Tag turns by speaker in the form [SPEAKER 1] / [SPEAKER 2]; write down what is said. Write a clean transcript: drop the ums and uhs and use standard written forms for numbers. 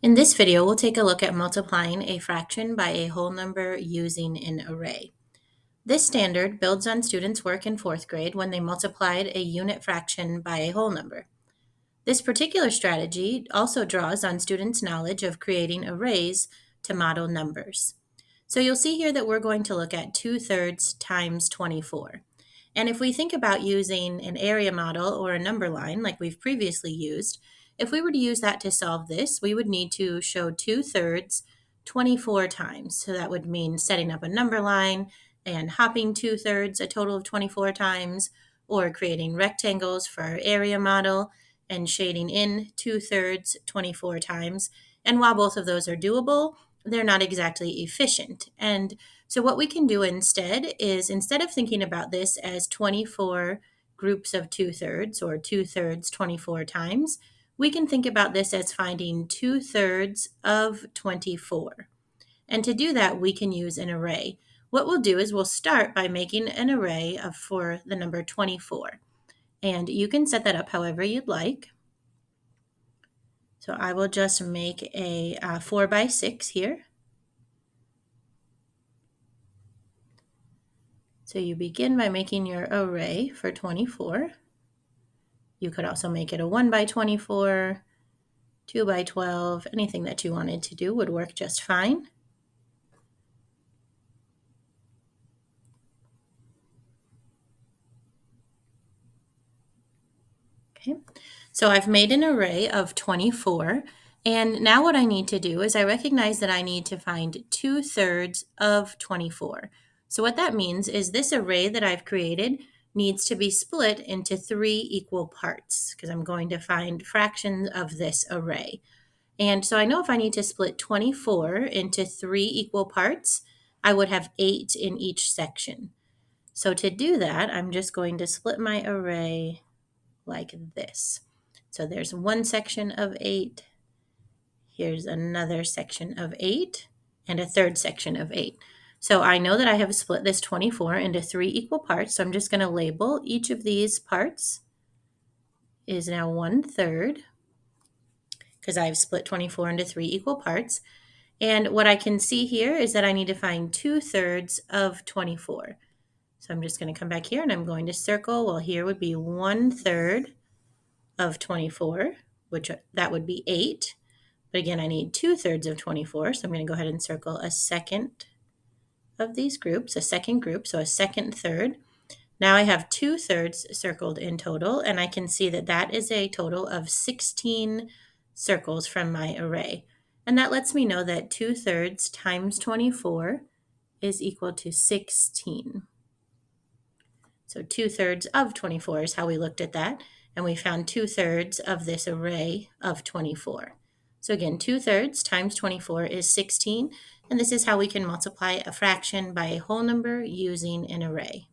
[SPEAKER 1] In this video, we'll take a look at multiplying a fraction by a whole number using an array. This standard builds on students' work in fourth grade when they multiplied a unit fraction by a whole number. This particular strategy also draws on students' knowledge of creating arrays to model numbers. So you'll see here that we're going to look at 2/3 times 24. And if we think about using an area model or a number line like we've previously used, if we were to use that to solve this, we would need to show 2/3 24 times. So that would mean setting up a number line and hopping 2/3 a total of 24 times, or creating rectangles for our area model and shading in 2/3 24 times. And while both of those are doable, they're not exactly efficient. And so what we can do instead is, instead of thinking about this as 24 groups of 2/3 or 2/3 24 times, we can think about this as finding 2/3 of 24. And to do that, we can use an array. What we'll do is we'll start by making an array for the number 24. And you can set that up however you'd like. So I will just make a 4 by 6 here. So you begin by making your array for 24. You could also make it a 1 by 24, 2 by 12, anything that you wanted to do would work just fine. Okay, so I've made an array of 24, and now what I need to do is I recognize that I need to find 2/3 of 24. So what that means is this array that I've created needs to be split into 3 equal parts, because I'm going to find fractions of this array. And so I know if I need to split 24 into 3 equal parts, I would have 8 in each section. So to do that, I'm just going to split my array like this. So there's one section of 8, here's another section of 8, and a third section of 8. So I know that I have split this 24 into 3 equal parts, so I'm just going to label each of these parts is now 1/3, because I've split 24 into 3 equal parts. And what I can see here is that I need to find 2/3 of 24. So I'm just going to come back here and I'm going to circle. Well, here would be 1/3 of 24, which that would be 8. But again, I need 2/3 of 24. So I'm going to go ahead and circle a second of these groups, a second group, so a second third. Now I have 2/3 circled in total, and I can see that that is a total of 16 circles from my array. And that lets me know that 2/3 times 24 is equal to 16. So 2/3 of 24 is how we looked at that, and we found 2/3 of this array of 24. So again, 2/3 times 24 is 16, and this is how we can multiply a fraction by a whole number using an array.